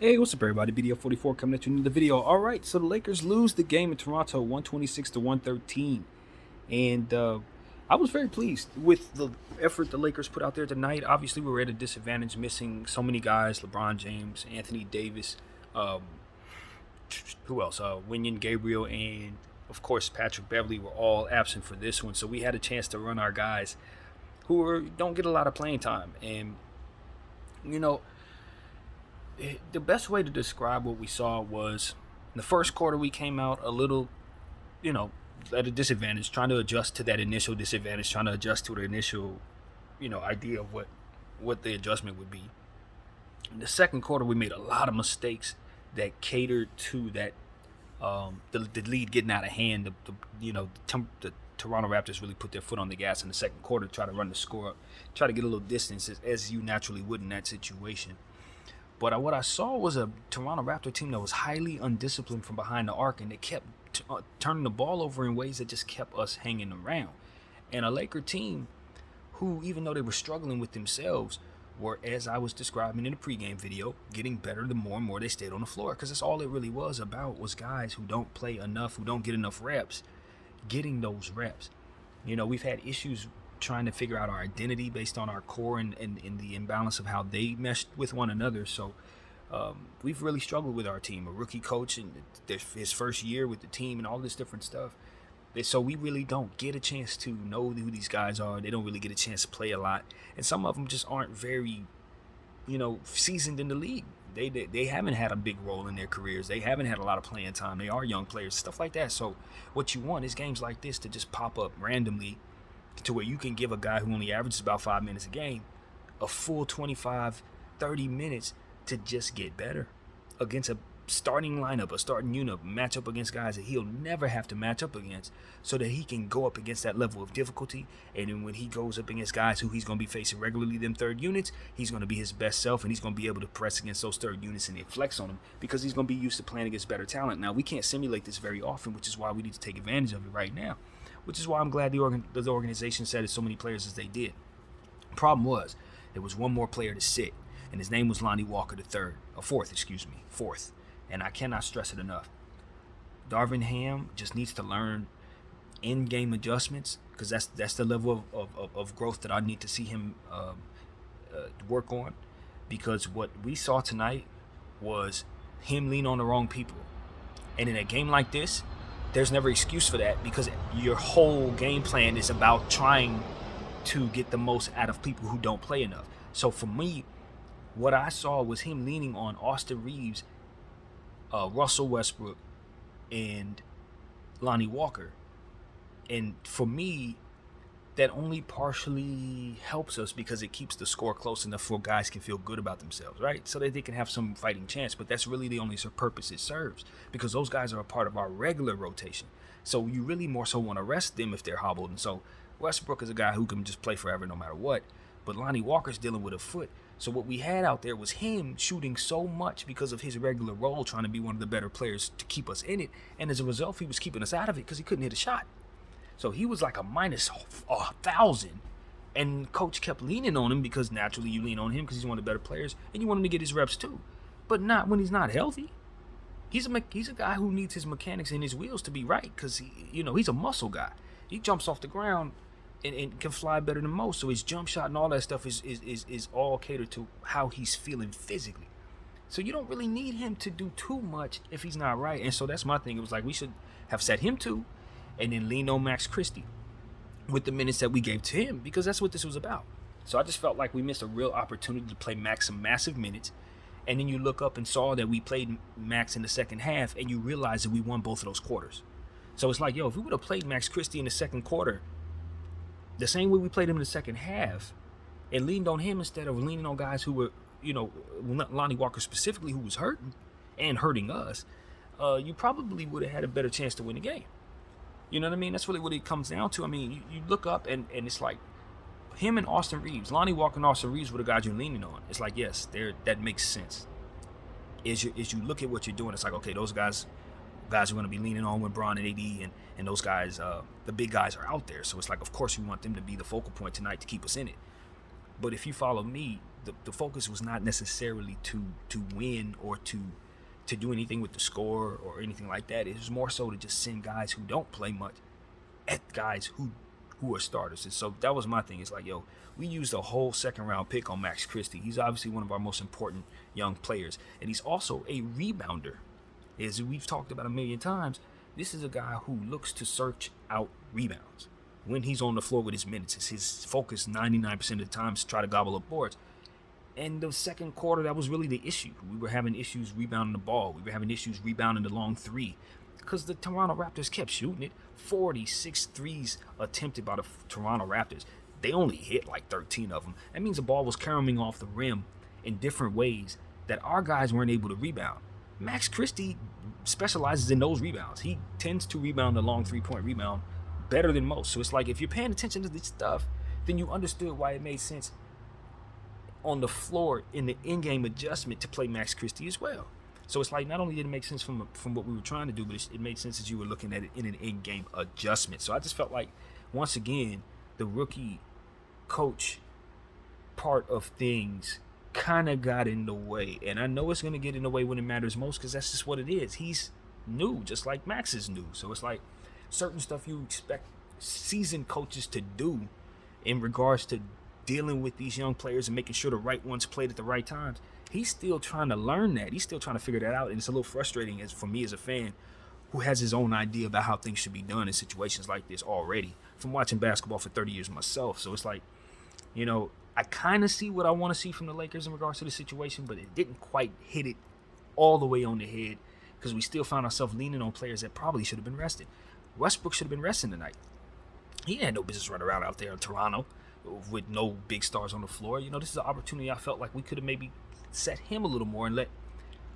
Hey, what's up, everybody? BDF44 coming at you in the video. All right, so the Lakers lose the game in Toronto, 126 to 113, and I was very pleased with the effort the Lakers put out there tonight. Obviously, we were at a disadvantage, missing so many guys: LeBron James, Anthony Davis, um, who else? Winion Gabriel, and of course Patrick Beverly were all absent for this one. So we had a chance to run our guys don't get a lot of playing time, and you know the best way to describe what we saw was in the first quarter we came out a little, you know, at a disadvantage, trying to adjust to that initial disadvantage, trying to adjust to the initial, idea of what the adjustment would be. In the second quarter, we made a lot of mistakes that catered to that, the lead getting out of hand. The Toronto Raptors really put their foot on the gas in the second quarter, try to run the score up, try to get a little distance as you naturally would in that situation. But what I saw was a Toronto Raptor team that was highly undisciplined from behind the arc, and they kept turning the ball over in ways that just kept us hanging around. And a Laker team who, even though they were struggling with themselves, were, as I was describing in the pregame video, getting better the more and more they stayed on the floor. Because that's all it really was about, was guys who don't play enough, who don't get enough reps, getting those reps. We've had issues trying to figure out our identity based on our core and the imbalance of how they meshed with one another. So we've really struggled with our team. A rookie coach and his first year with the team and all this different stuff. So we really don't get a chance to know who these guys are. They don't really get a chance to play a lot. And some of them just aren't very, seasoned in the league. They haven't had a big role in their careers. They haven't had a lot of playing time. They are young players, stuff like that. So what you want is games like this to just pop up randomly, to where you can give a guy who only averages about 5 minutes a game a full 25, 30 minutes to just get better against a starting lineup, a starting unit, match up against guys that he'll never have to match up against, so that he can go up against that level of difficulty. And then when he goes up against guys who he's going to be facing regularly, them third units, he's going to be his best self, and he's going to be able to press against those third units and they flex on them, because he's going to be used to playing against better talent. Now, we can't simulate this very often, which is why we need to take advantage of it right now, which is why I'm glad the organization set as so many players as they did. Problem was, there was one more player to sit, and his name was Lonnie Walker fourth. And I cannot stress it enough. Darvin Ham just needs to learn in-game adjustments, because that's the level of growth that I need to see him work on. Because what we saw tonight was him lean on the wrong people. And in a game like this, there's never excuse for that, because your whole game plan is about trying to get the most out of people who don't play enough. So for me, what I saw was him leaning on Austin Reeves, Russell Westbrook, and Lonnie Walker. And for me, that only partially helps us, because it keeps the score close enough for guys can feel good about themselves, right? So that they can have some fighting chance. But that's really the only purpose it serves, because those guys are a part of our regular rotation. So you really more so want to rest them if they're hobbled. And so Westbrook is a guy who can just play forever no matter what. But Lonnie Walker's dealing with a foot. So what we had out there was him shooting so much because of his regular role, trying to be one of the better players to keep us in it. And as a result, he was keeping us out of it because he couldn't hit a shot. So he was like a minus 1,000. And coach kept leaning on him, because naturally you lean on him because he's one of the better players, and you want him to get his reps too. But not when he's not healthy. He's a guy who needs his mechanics and his wheels to be right, because he's a muscle guy. He jumps off the ground and can fly better than most. So his jump shot and all that stuff is all catered to how he's feeling physically. So you don't really need him to do too much if he's not right. And so that's my thing. It was like we should have set him to, and then lean on Max Christie with the minutes that we gave to him, because that's what this was about. So I just felt like we missed a real opportunity to play Max some massive minutes. And then you look up and saw that we played Max in the second half, and you realize that we won both of those quarters. So it's like, if we would have played Max Christie in the second quarter the same way we played him in the second half, and leaned on him instead of leaning on guys who were, Lonnie Walker specifically, who was hurting and hurting us, you probably would have had a better chance to win the game. You know what I mean? That's really what it comes down to. I mean, you look up and it's like him and Austin Reeves. Lonnie Walker and Austin Reeves were the guys you're leaning on. It's like, yes, that makes sense. As you look at what you're doing, it's like, okay, those guys are going to be leaning on when Bron and AD and those guys, the big guys, are out there. So it's like, of course, we want them to be the focal point tonight to keep us in it. But if you follow me, the focus was not necessarily to win or to do anything with the score or anything like that. It was more so to just send guys who don't play much at guys who are starters. And so that was my thing. It's like, yo, we used a whole second round pick on Max Christie. He's obviously one of our most important young players, and he's also a rebounder. As we've talked about a million times, this is a guy who looks to search out rebounds. When he's on the floor with his minutes, it's his focus 99% of the time is to try to gobble up boards. And the second quarter, that was really the issue. We were having issues rebounding the ball. We were having issues rebounding the long three because the Toronto Raptors kept shooting it. 46 threes attempted by the Toronto Raptors. They only hit like 13 of them. That means the ball was caroming off the rim in different ways that our guys weren't able to rebound. Max Christie specializes in those rebounds. He tends to rebound the long three-point rebound better than most. So it's like if you're paying attention to this stuff, then you understood why it made sense on the floor in the in-game adjustment to play Max Christie as well. So it's like not only did it make sense from what we were trying to do, but it made sense as you were looking at it in an in-game adjustment. So I just felt like, once again, the rookie coach part of things kind of got in the way. And I know it's going to get in the way when it matters most because that's just what it is. He's new, just like Max is new. So it's like certain stuff you expect seasoned coaches to do in regards to dealing with these young players and making sure the right ones played at the right times. He's still trying to learn that. He's still trying to figure that out. And it's a little frustrating for me as a fan who has his own idea about how things should be done in situations like this already from watching basketball for 30 years myself. So it's like, I kind of see what I want to see from the Lakers in regards to the situation, but it didn't quite hit it all the way on the head because we still found ourselves leaning on players that probably should have been rested. Westbrook should have been resting tonight. He had no business running around out there in Toronto with no big stars on the floor. This is an opportunity I felt like we could have maybe set him a little more and let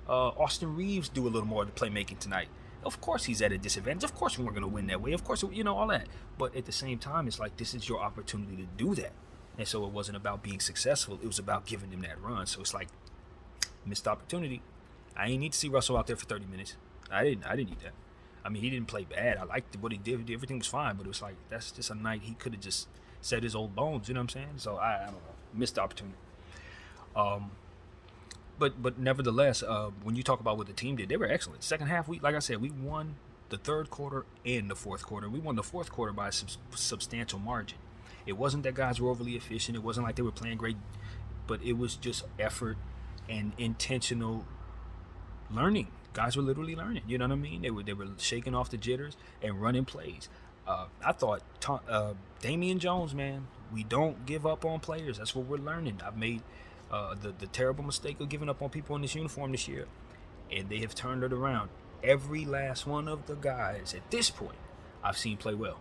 Austin Reeves do a little more of the playmaking tonight. Of course he's at a disadvantage. Of course we weren't going to win that way. Of course, all that. But at the same time, it's like this is your opportunity to do that. And so it wasn't about being successful. It was about giving them that run. So it's like, missed opportunity. I ain't need to see Russell out there for 30 minutes. I didn't need that. I mean, he didn't play bad. I liked what he did. Everything was fine. But it was like, that's just a night he could have just set his old bones. You know what I'm saying? So I don't know. Missed the opportunity. But nevertheless, when you talk about what the team did, they were excellent. Second half, like I said, we won the third quarter and the fourth quarter. We won the fourth quarter by a substantial margin. It wasn't that guys were overly efficient. It wasn't like they were playing great, but it was just effort and intentional learning. Guys were literally learning. You know what I mean? They were shaking off the jitters and running plays. I thought Damian Jones, man, we don't give up on players. That's what we're learning. I've made the terrible mistake of giving up on people in this uniform this year, and they have turned it around. Every last one of the guys at this point I've seen play well.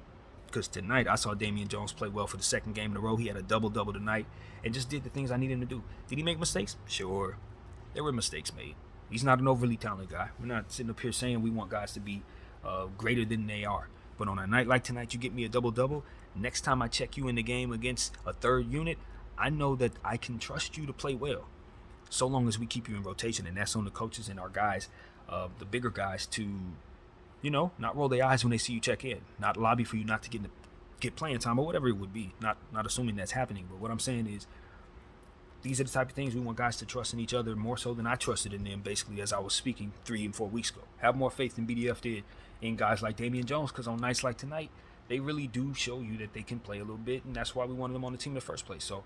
Because tonight I saw Damian Jones play well for the second game in a row. He had a double-double tonight and just did the things I needed him to do. Did he make mistakes? Sure. There were mistakes made. He's not an overly talented guy. We're not sitting up here saying we want guys to be greater than they are. But on a night like tonight, you get me a double-double. Next time I check you in the game against a third unit, I know that I can trust you to play well. So long as we keep you in rotation. And that's on the coaches and our guys, the bigger guys, to not roll their eyes when they see you check in, not lobby for you not to get playing time or whatever it would be. Not assuming that's happening, but what I'm saying is these are the type of things we want guys to trust in each other more so than I trusted in them, basically, as I was speaking 3 and 4 weeks ago. Have more faith than BDF did in guys like Damian Jones, because on nights like tonight, they really do show you that they can play a little bit, and that's why we wanted them on the team in the first place. So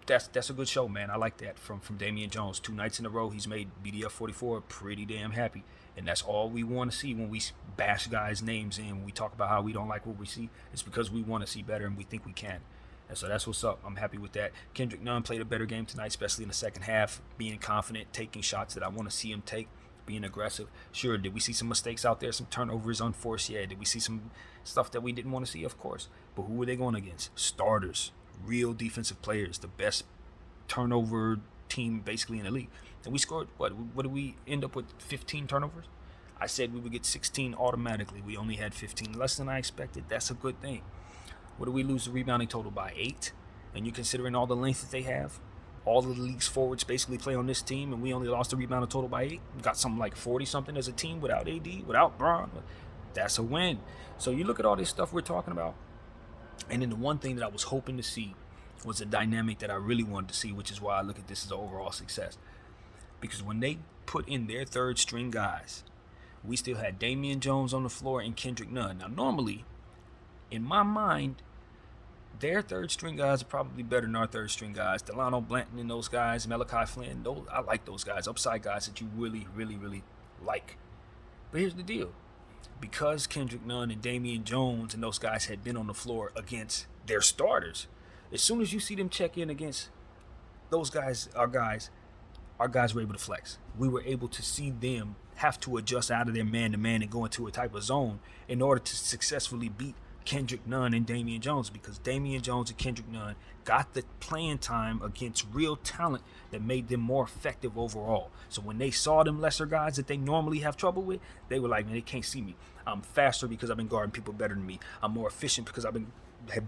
that's a good show, man. I like that from Damian Jones. 2 nights in a row, he's made BDF 44 pretty damn happy. And that's all we want to see when we bash guys' names in. When we talk about how we don't like what we see, it's because we want to see better and we think we can. And so that's what's up. I'm happy with that. Kendrick Nunn played a better game tonight, especially in the second half, being confident, taking shots that I want to see him take, being aggressive. Sure, did we see some mistakes out there, some turnovers unforced? Yeah. Did we see some stuff that we didn't want to see? Of course. But who were they going against? Starters, real defensive players, the best turnover team basically in the league. And we scored, what did we end up with, 15 turnovers? I said we would get 16 automatically. We only had 15, less than I expected. That's a good thing. What did we lose the rebounding total by? 8? And you're considering all the length that they have? All of the league's forwards basically play on this team, and we only lost the rebounding total by 8? We got something like 40-something as a team without AD, without Bron. That's a win. So you look at all this stuff we're talking about, and then the one thing that I was hoping to see was a dynamic that I really wanted to see, which is why I look at this as an overall success. Because when they put in their third string guys, we still had Damian Jones on the floor and Kendrick Nunn. Now, normally, in my mind, their third string guys are probably better than our third string guys. Delano Blanton and those guys, Malachi Flynn, I like those guys, upside guys that you really, really, really like. But here's the deal. Because Kendrick Nunn and Damian Jones and those guys had been on the floor against their starters, as soon as you see them check in against those guys, our guys were able to flex. We were able to see them have to adjust out of their man-to-man and go into a type of zone in order to successfully beat Kendrick Nunn and Damian Jones, because Damian Jones and Kendrick Nunn got the playing time against real talent that made them more effective overall. So when they saw them lesser guys that they normally have trouble with, they were like, man, they can't see me. I'm faster because I've been guarding people better than me. I'm more efficient because I've been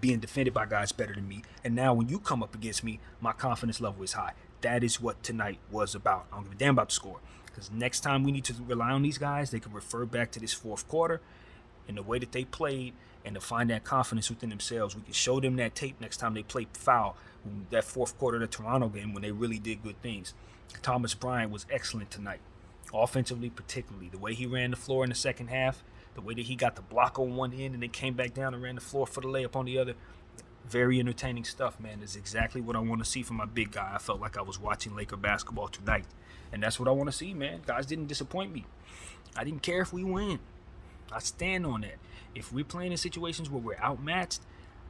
being defended by guys better than me. And now when you come up against me, my confidence level is high. That is what tonight was about. I don't give a damn about the score, because next time we need to rely on these guys, they can refer back to this fourth quarter and the way that they played, and to find that confidence within themselves. We can show them that tape next time they play foul, that fourth quarter of the Toronto game when they really did good things. Thomas Bryant was excellent tonight, offensively particularly. The way he ran the floor in the second half, the way that he got the block on one end and then came back down and ran the floor for the layup on the other. Very entertaining stuff, man. It's exactly what I want to see from my big guy. I felt like I was watching Laker basketball tonight, and that's what I want to see, man. Guys didn't disappoint me. I didn't care if we win. I stand on that. If we're playing in situations where we're outmatched,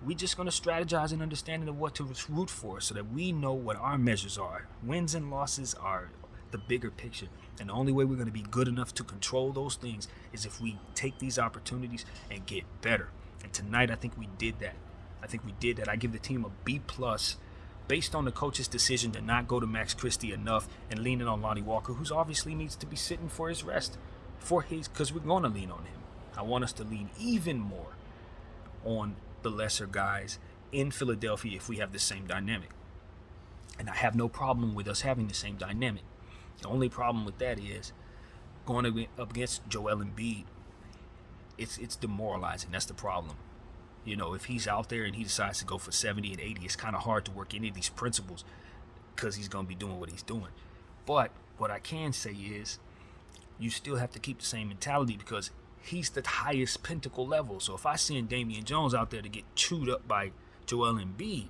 we're just going to strategize an understanding of what to root for so that we know what our measures are. Wins and losses are the bigger picture. And the only way we're going to be good enough to control those things is if we take these opportunities and get better. And tonight, I think we did that. I give the team a B+ based on the coach's decision to not go to Max Christie enough and leaning on Lonnie Walker, who's obviously needs to be sitting for his rest, because we're going to lean on him. I want us to lean even more on the lesser guys in Philadelphia if we have the same dynamic. And I have no problem with us having the same dynamic. The only problem with that is going up against Joel Embiid, it's demoralizing. That's the problem. You know, if he's out there and he decides to go for 70 and 80, it's kind of hard to work any of these principles because he's going to be doing what he's doing. But what I can say is you still have to keep the same mentality because he's the highest pinnacle level. So if I send Damian Jones out there to get chewed up by Joel Embiid,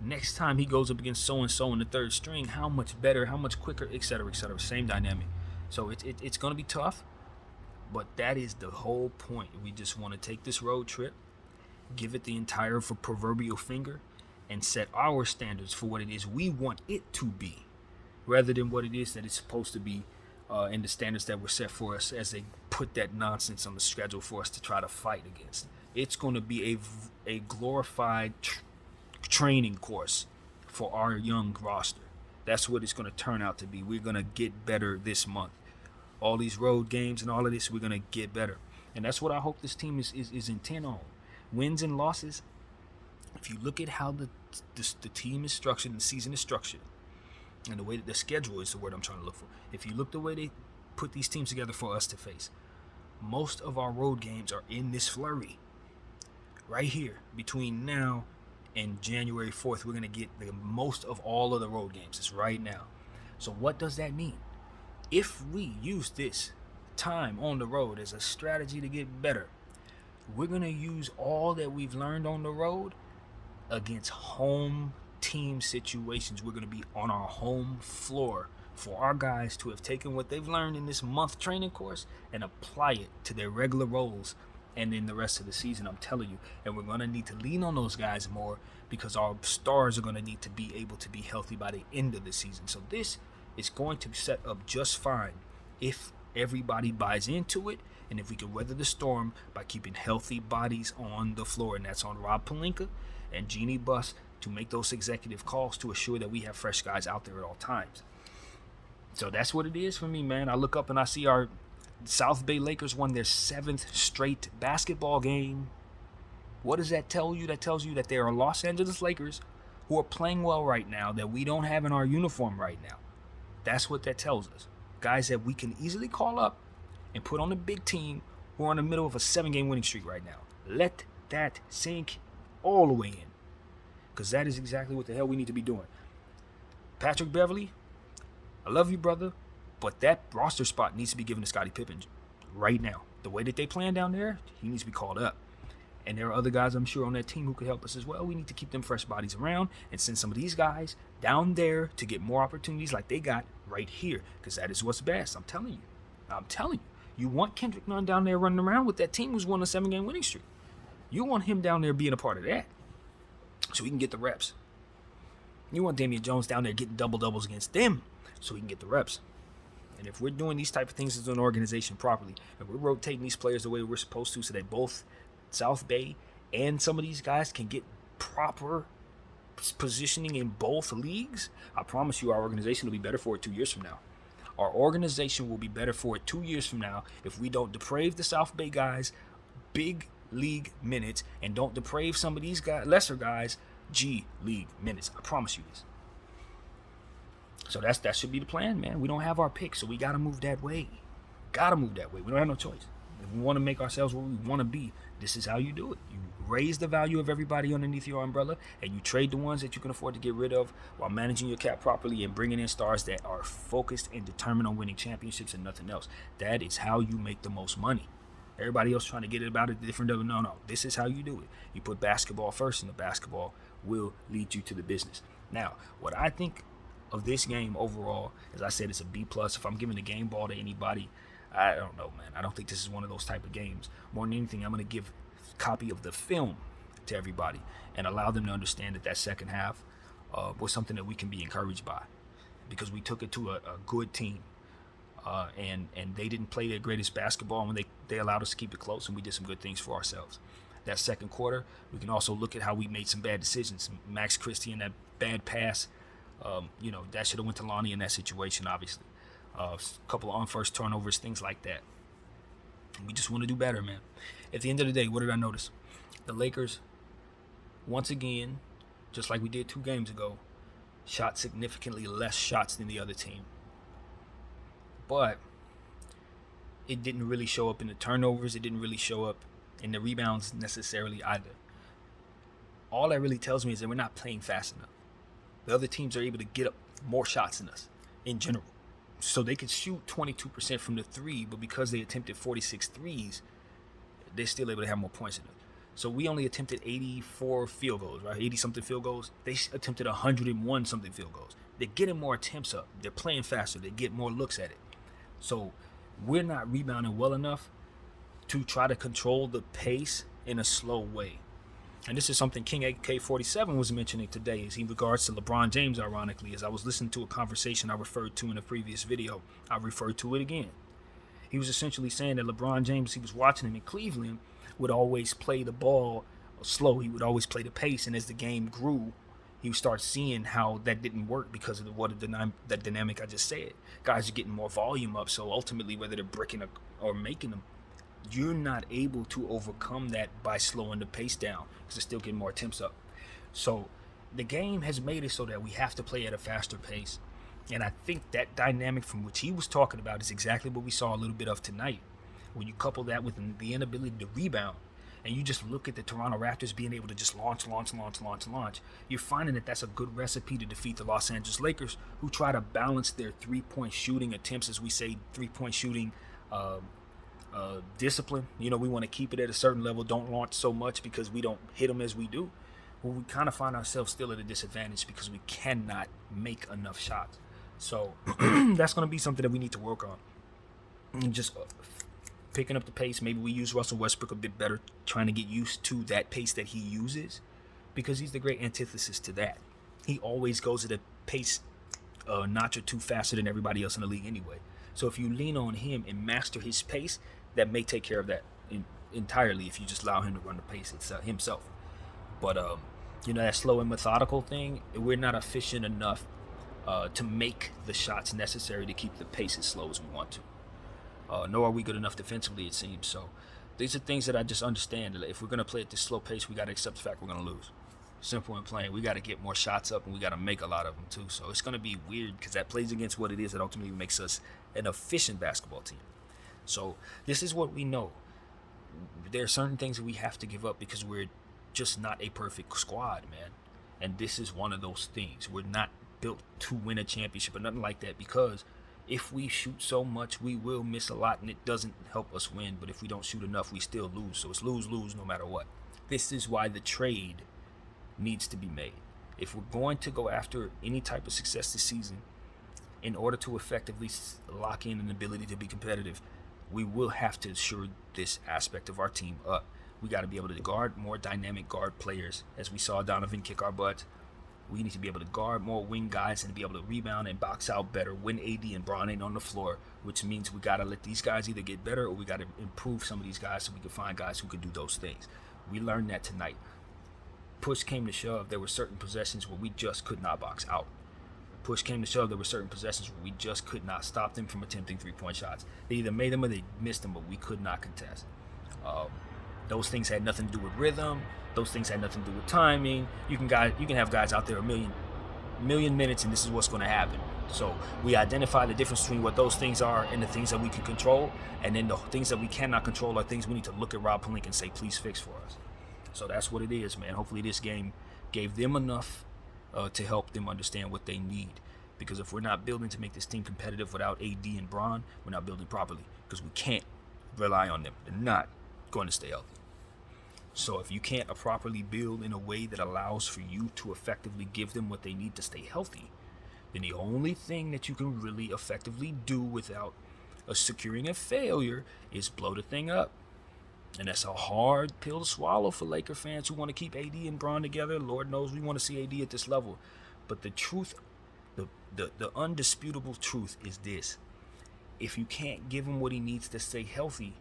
next time he goes up against so-and-so in the third string, how much better, how much quicker, et cetera, same dynamic. So it's going to be tough, but that is the whole point. We just want to take this road trip, give it the entire proverbial finger, and set our standards for what it is we want it to be, rather than what it is that it's supposed to be, and the standards that were set for us as they put that nonsense on the schedule for us to try to fight against. It's going to be a glorified training course for our young roster. That's what it's going to turn out to be. We're going to get better this month. All these road games and all of this, we're going to get better. And that's what I hope this team is intent on. Wins and losses, if you look at how the team is structured and the season is structured, and the way that the schedule is the word I'm trying to look for. If you look the way they put these teams together for us to face, most of our road games are in this flurry. Right here, between now and January 4th, we're going to get the most of all of the road games. It's right now. So what does that mean? If we use this time on the road as a strategy to get better, we're going to use all that we've learned on the road against home team situations. We're going to be on our home floor for our guys to have taken what they've learned in this month training course and apply it to their regular roles and in the rest of the season. I'm telling you, and we're going to need to lean on those guys more because our stars are going to need to be able to be healthy by the end of the season. So this is going to set up just fine if everybody buys into it and if we can weather the storm by keeping healthy bodies on the floor. And that's on Rob Pelinka and Jeanie Buss to make those executive calls to assure that we have fresh guys out there at all times. So that's what it is for me, man. I look up and I see our South Bay Lakers won their 7th straight basketball game. What does that tell you? That tells you that there are Los Angeles Lakers who are playing well right now that we don't have in our uniform right now. That's what that tells us. Guys that we can easily call up and put on the big team who are in the middle of a 7-game winning streak right now. Let that sink all the way in. because that is exactly what the hell we need to be doing. Patrick Beverley, I love you, brother, but that roster spot needs to be given to Scottie Pippen right now. The way that they playing down there, he needs to be called up. And there are other guys, I'm sure, on that team who could help us as well. We need to keep them fresh bodies around and send some of these guys down there to get more opportunities like they got right here, because that is what's best. I'm telling you. You want Kendrick Nunn down there running around with that team who's won a 7-game winning streak. You want him down there being a part of that so he can get the reps. You want Damian Jones down there getting double-doubles against them so he can get the reps. And if we're doing these type of things as an organization properly, and we're rotating these players the way we're supposed to so that both South Bay and some of these guys can get proper positioning in both leagues, I promise you our organization will be better for it 2 years from now. Our organization will be better for it 2 years from now if we don't deprave the South Bay guys big league minutes and don't deprave some of these guys, lesser guys, G League minutes. I promise you this. So that should be the plan, man. We don't have our pick, so we got to move that way. We don't have no choice. If we want to make ourselves where we want to be, this is how you do it. You raise the value of everybody underneath your umbrella, and you trade the ones that you can afford to get rid of while managing your cap properly and bringing in stars that are focused and determined on winning championships and nothing else. That is how you make the most money. Everybody else trying to get it about it different. No. This is how you do it. You put basketball first, and the basketball will lead you to the business. Now, what I think of this game overall, as I said, it's a B+. If I'm giving the game ball to anybody, I don't know, man. I don't think this is one of those type of games. More than anything, I'm going to give a copy of the film to everybody and allow them to understand that second half was something that we can be encouraged by, because we took it to a good team. And they didn't play their greatest basketball when they allowed us to keep it close, and we did some good things for ourselves. That second quarter, we can also look at how we made some bad decisions. Max Christie and that bad pass, that should have went to Lonnie in that situation, obviously. A couple of on-first turnovers, things like that. We just want to do better, man. At the end of the day, what did I notice? The Lakers, once again, just like we did 2 games ago, shot significantly less shots than the other team. But it didn't really show up in the turnovers. It didn't really show up in the rebounds necessarily either. All that really tells me is that we're not playing fast enough. The other teams are able to get up more shots than us in general. So they could shoot 22% from the 3, but because they attempted 46 threes, they're still able to have more points in it. So we only attempted 84 field goals, right? 80-something field goals. They attempted 101-something field goals. They're getting more attempts up. They're playing faster. They get more looks at it. So we're not rebounding well enough to try to control the pace in a slow way. And this is something King AK-47 was mentioning today as he regards to LeBron James, ironically. As I was listening to a conversation I referred to in a previous video, I referred to it again. He was essentially saying that LeBron James, he was watching him in Cleveland, would always play the ball slow. He would always play the pace. And as the game grew, he would start seeing how that didn't work because of that dynamic I just said. Guys are getting more volume up, so ultimately, whether they're bricking or making them, you're not able to overcome that by slowing the pace down because they're still getting more attempts up. So the game has made it so that we have to play at a faster pace. And I think that dynamic from which he was talking about is exactly what we saw a little bit of tonight. When you couple that with the inability to rebound, and you just look at the Toronto Raptors being able to just launch, you're finding that that's a good recipe to defeat the Los Angeles Lakers, who try to balance their three-point shooting attempts, as we say, three-point shooting discipline. We want to keep it at a certain level, don't launch so much because we don't hit them as we do. Well, we kind of find ourselves still at a disadvantage because we cannot make enough shots. So that's going to be something that we need to work on. And just picking up the pace. Maybe we use Russell Westbrook a bit better, trying to get used to that pace that he uses, because he's the great antithesis to that. He always goes at a pace a notch or two faster than everybody else in the league anyway. So if you lean on him and master his pace, that may take care of that entirely if you just allow him to run the pace himself. But that slow and methodical thing, we're not efficient enough to make the shots necessary to keep the pace as slow as we want to. Nor are we good enough defensively, it seems. So these are things that I just understand. If we're going to play at this slow pace, we got to accept the fact we're going to lose. Simple and plain. We got to get more shots up, and we got to make a lot of them too. So it's going to be weird because that plays against what it is that ultimately makes us an efficient basketball team. So this is what we know. There are certain things that we have to give up because we're just not a perfect squad, man. And this is one of those things. We're not built to win a championship or nothing like that, because if we shoot so much, we will miss a lot, and it doesn't help us win. But if we don't shoot enough, we still lose. So it's lose-lose no matter what. This is why the trade needs to be made. If we're going to go after any type of success this season, in order to effectively lock in an ability to be competitive, we will have to shore this aspect of our team up. We got to be able to guard more dynamic guard players. As we saw Donovan kick our butts, we need to be able to guard more wing guys and be able to rebound and box out better when AD and Bron ain't on the floor, which means we got to let these guys either get better or we got to improve some of these guys so we can find guys who can do those things. We learned that tonight. Push came to shove, there were certain possessions where we just could not box out. Push came to shove, there were certain possessions where we just could not stop them from attempting three-point shots. They either made them or they missed them, but we could not contest. Those things had nothing to do with rhythm. Those things had nothing to do with timing. You can have guys out there a million minutes, and this is what's going to happen. So we identify the difference between what those things are and the things that we can control, and then the things that we cannot control are things we need to look at Rob Pelinka and say, please fix for us. So that's what it is, man. Hopefully this game gave them enough to help them understand what they need. Because if we're not building to make this team competitive without AD and Bron, we're not building properly, because we can't rely on them. They're not going to stay healthy. So if you can't properly build in a way that allows for you to effectively give them what they need to stay healthy, then the only thing that you can really effectively do without securing a failure is blow the thing up. And that's a hard pill to swallow for Laker fans who want to keep AD and Bron together. Lord knows we want to see AD at this level. But the truth, the undisputable truth is this. If you can't give him what he needs to stay healthy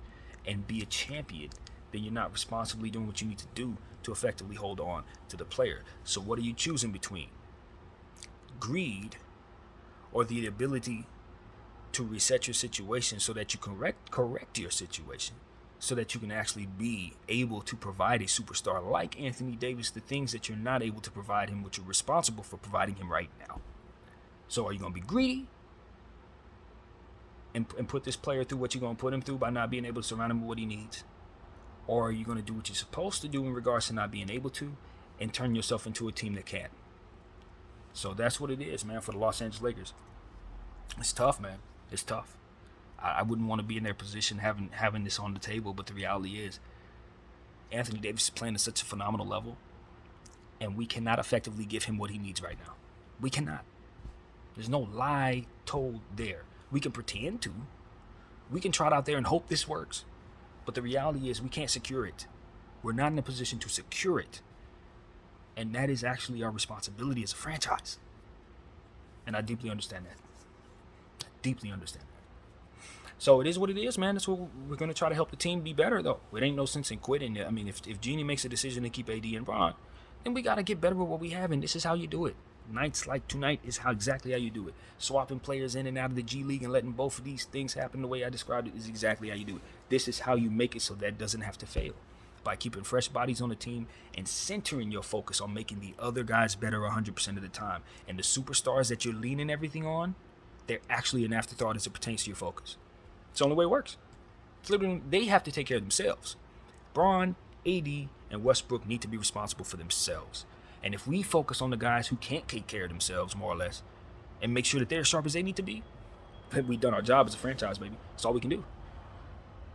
and be a champion, then you're not responsibly doing what you need to do to effectively hold on to the player. So what are you choosing between? Greed or the ability to reset your situation so that you can correct your situation, so that you can actually be able to provide a superstar like Anthony Davis the things that you're not able to provide him, which you're responsible for providing him right now. So are you going to be greedy and put this player through what you're going to put him through by not being able to surround him with what he needs? Or are you going to do what you're supposed to do in regards to not being able to and turn yourself into a team that can? So that's what it is, man, for the Los Angeles Lakers. It's tough, man. It's tough. I wouldn't want to be in their position having this on the table, but the reality is Anthony Davis is playing at such a phenomenal level, and we cannot effectively give him what he needs right now. We cannot. There's no lie told there. We can pretend to. We can trot out there and hope this works. But the reality is we can't secure it. We're not in a position to secure it. And that is actually our responsibility as a franchise. And I deeply understand that. I deeply understand that. So it is what it is, man. That's what we're going to try to help the team be better, though. It ain't no sense in quitting. I mean, if Genie makes a decision to keep AD and Bron, then we got to get better with what we have, and this is how you do it. Nights like tonight is exactly how you do it. Swapping players in and out of the G League and letting both of these things happen the way I described it is exactly how you do it. This is how you make it so that doesn't have to fail. By keeping fresh bodies on the team and centering your focus on making the other guys better 100% of the time. And the superstars that you're leaning everything on, they're actually an afterthought as it pertains to your focus. It's the only way it works. It's literally, they have to take care of themselves. Bron, AD, and Westbrook need to be responsible for themselves. And if we focus on the guys who can't take care of themselves, more or less, and make sure that they're as sharp as they need to be, then we've done our job as a franchise, baby. That's all we can do.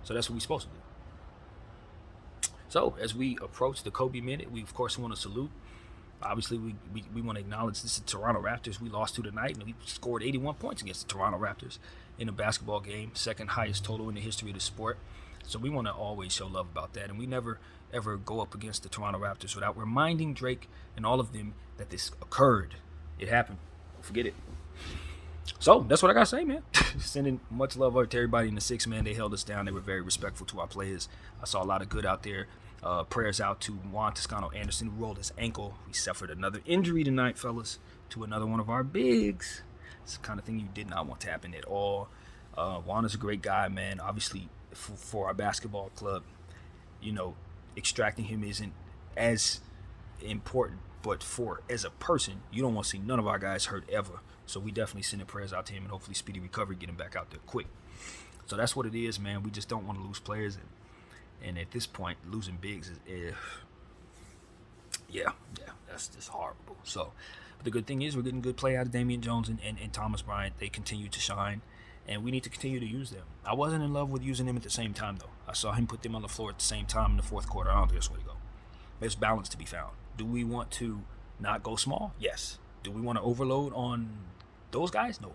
So that's what we're supposed to do. So as we approach the Kobe Minute, we, of course, want to salute. Obviously, we want to acknowledge this is the Toronto Raptors. We lost to tonight, and we scored 81 points against the Toronto Raptors in a basketball game, second highest total in the history of the sport. So we want to always show love about that, and we never ever go up against the Toronto Raptors without reminding Drake and all of them that this occurred. It happened. Don't forget it. So that's what I got to say, man. Sending much love out to everybody in the six, man. They held us down. They were very respectful to our players. I saw a lot of good out there. Prayers out to Juan Toscano-Anderson, who rolled his ankle. He suffered another injury tonight, fellas, to another one of our bigs. It's the kind of thing you did not want to happen at all. Juan is a great guy, man. Obviously, for our basketball club, you know, extracting him isn't as important, but as a person, you don't want to see none of our guys hurt ever. So we definitely sending prayers out to him and hopefully speedy recovery, get him back out there quick. So that's what it is, man. We just don't want to lose players, and at this point, losing bigs Yeah, that's just horrible. So, but the good thing is we're getting good play out of Damian Jones and Thomas Bryant. They continue to shine, and we need to continue to use them. I wasn't in love with using them at the same time, though. I saw him put them on the floor at the same time in the fourth quarter. I don't think that's where to go. There's balance to be found. Do we want to not go small? Yes. Do we want to overload on those guys? No.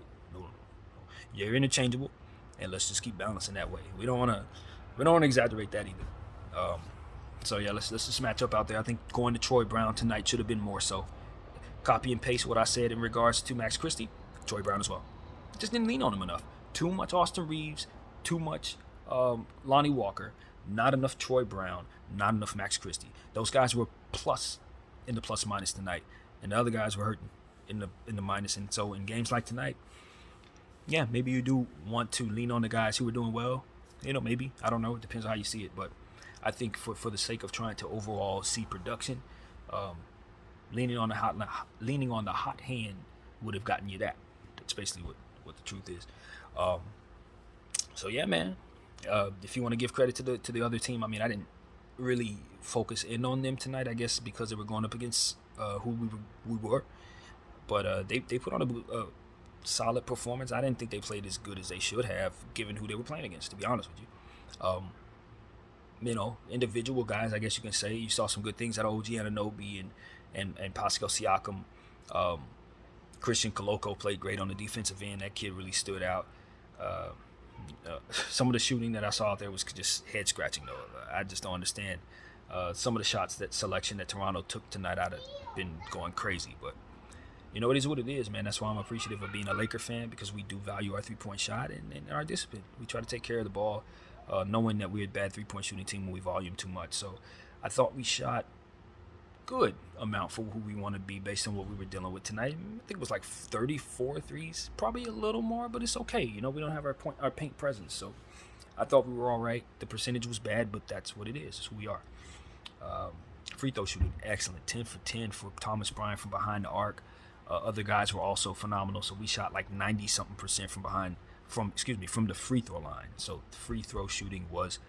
You're interchangeable, and let's just keep balancing that way. We don't want to exaggerate that either. So yeah, let's just match up out there. I think going to Troy Brown tonight should have been more so. Copy and paste what I said in regards to Max Christie, Troy Brown as well. Just didn't lean on him enough. Too much Austin Reeves, too much Lonnie Walker, not enough Troy Brown, not enough Max Christie. Those guys were plus in the plus minus tonight, and the other guys were hurting in the minus. And so in games like tonight, yeah, maybe you do want to lean on the guys who were doing well. Maybe, I don't know. It depends on how you see it, but I think for the sake of trying to overall see production, leaning on the hot hand would have gotten you that. That's basically what the truth is. So yeah, man. If you want to give credit to the other team, I mean, I didn't really focus in on them tonight. I guess because they were going up against who we were, but they put on a solid performance. I didn't think they played as good as they should have, given who they were playing against. To be honest with you. Individual guys, I guess you can say. You saw some good things out of OG Anunoby and Pascal Siakam. Christian Koloko played great on the defensive end. That kid really stood out. Some of the shooting that I saw out there was just head scratching though. I just don't understand. Some of the shots selection that Toronto took tonight, I'd have been going crazy. But it is what it is, man. That's why I'm appreciative of being a Laker fan, because we do value our three-point shot and our discipline. We try to take care of the ball. Knowing that we're a bad three-point shooting team and we volume too much. So I thought we shot good amount for who we want to be based on what we were dealing with tonight. I think it was like 34 threes, probably a little more, but it's okay. We don't have our paint presence. So I thought we were all right. The percentage was bad, but that's what it is. It's who we are. Free throw shooting, excellent. 10 for 10 for Thomas Bryant from behind the arc. Other guys were also phenomenal. So we shot like 90-something% from the free throw line. So the free throw shooting was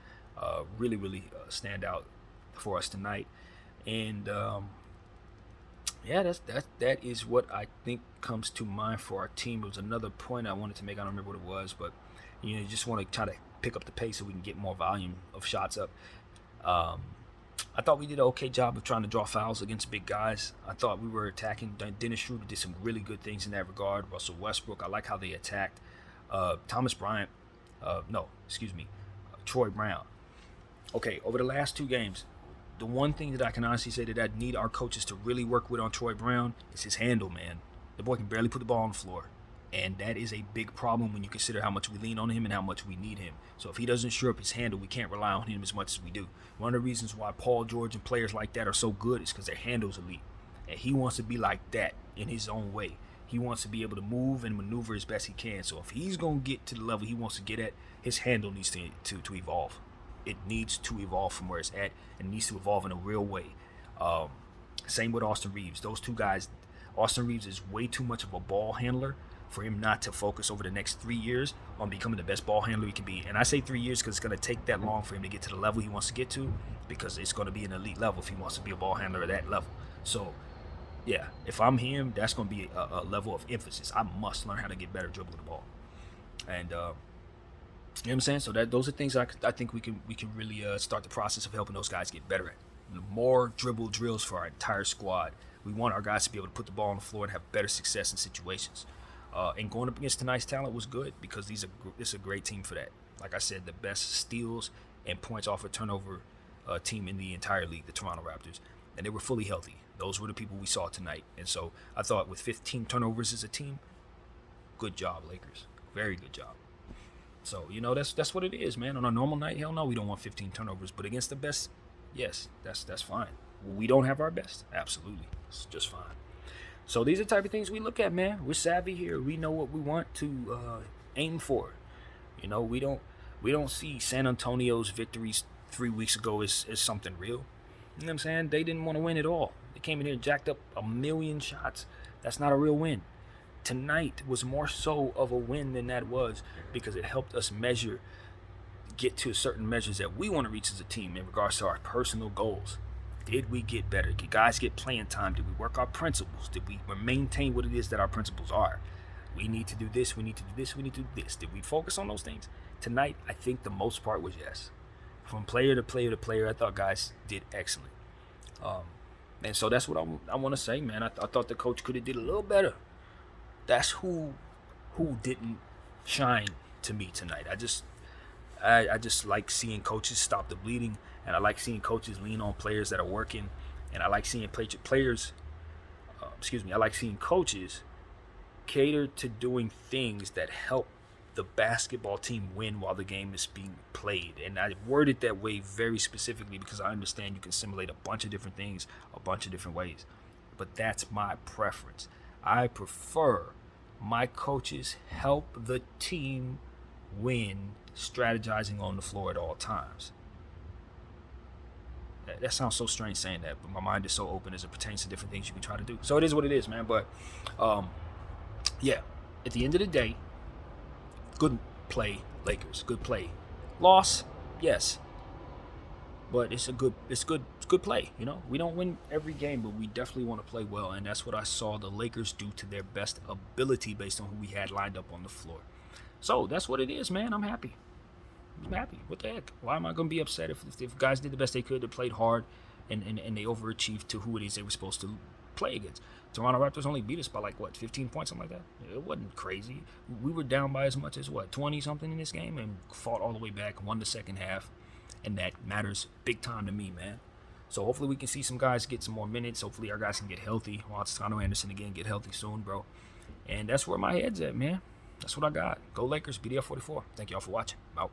really stand out for us tonight. And that is what I think comes to mind for our team. It was another point I wanted to make. I don't remember what it was, but you just want to try to pick up the pace so we can get more volume of shots up. I thought we did an okay job of trying to draw fouls against big guys. I thought we were attacking. Dennis Schroeder did some really good things in that regard. Russell Westbrook, I like how they attacked. Troy Brown. Okay, over the last two games, the one thing that I can honestly say that I need our coaches to really work with on Troy Brown is his handle, man. The boy can barely put the ball on the floor. And that is a big problem when you consider how much we lean on him and how much we need him. So if he doesn't shore up his handle, we can't rely on him as much as we do. One of the reasons why Paul George and players like that are so good is because their handle's elite. And he wants to be like that in his own way. He wants to be able to move and maneuver as best he can. So if he's going to get to the level he wants to get at, his handle needs to evolve. It needs to evolve from where it's at, and needs to evolve in a real way. Same with Austin Reeves. Those two guys, Austin Reeves is way too much of a ball handler for him not to focus over the next 3 years on becoming the best ball handler he can be. And I say 3 years because it's going to take that long for him to get to the level he wants to get to, because it's going to be an elite level if he wants to be a ball handler at that level. So, yeah, if I'm him, that's going to be a level of emphasis. I must learn how to get better dribbling the ball. And, you know what I'm saying? So those are things I think we can really start the process of helping those guys get better at. More dribble drills for our entire squad. We want our guys to be able to put the ball on the floor and have better success in situations. And going up against tonight's talent was good, because it's a great team for that. Like I said, the best steals and points off a turnover team in the entire league, the Toronto Raptors. And they were fully healthy. Those were the people we saw tonight. And so I thought with 15 turnovers as a team, good job, Lakers. Very good job. So, that's what it is, man. On a normal night, hell no, we don't want 15 turnovers. But against the best, yes, that's fine. We don't have our best. Absolutely. It's just fine. So these are the type of things we look at, man. We're savvy here. We know what we want to aim for. We don't see San Antonio's victories 3 weeks ago as something real. You know what I'm saying? They didn't want to win at all. They came in here and jacked up 1,000,000 shots. That's not a real win. Tonight was more so of a win than that was, because it helped us get to certain measures that we want to reach as a team in regards to our personal goals. Did we get better? Did guys get playing time? Did we work our principles? Did we maintain what it is that our principles are? We need to do this, we need to do this, we need to do this. Did we focus on those things? Tonight, I think the most part was yes. From player to player to player, I thought guys did excellent. And so that's what I want to say, man. I thought the coach could have did a little better. That's who didn't shine to me tonight. I just like seeing coaches stop the bleeding, and I like seeing coaches lean on players that are working, and I like seeing players. I like seeing coaches cater to doing things that help the basketball team win while the game is being played. And I word it that way very specifically because I understand you can simulate a bunch of different things a bunch of different ways. But that's my preference. I prefer my coaches help the team win, strategizing on the floor at all times. That sounds so strange saying that, but my mind is so open as it pertains to different things you can try to do. So it is what it is, man. But yeah, at the end of the day, good play, Lakers. Good play. Loss, yes, but it's good play. You know, we don't win every game, but we definitely want to play well, and that's what I saw the Lakers do to their best ability based on who we had lined up on the floor. So that's what it is, man. I'm happy. What the heck? Why am I going to be upset if guys did the best they could, they played hard, and they overachieved to who it is they were supposed to play against? Toronto Raptors only beat us by 15 points, something like that. It wasn't crazy. We were down by as much as 20-something in this game and fought all the way back, won the second half, and that matters big time to me, man. So hopefully we can see some guys get some more minutes. Hopefully our guys can get healthy. Watch Toscano Anderson again get healthy soon, bro. And that's where my head's at, man. That's what I got. Go Lakers, BDF 44. Thank y'all for watching. Out.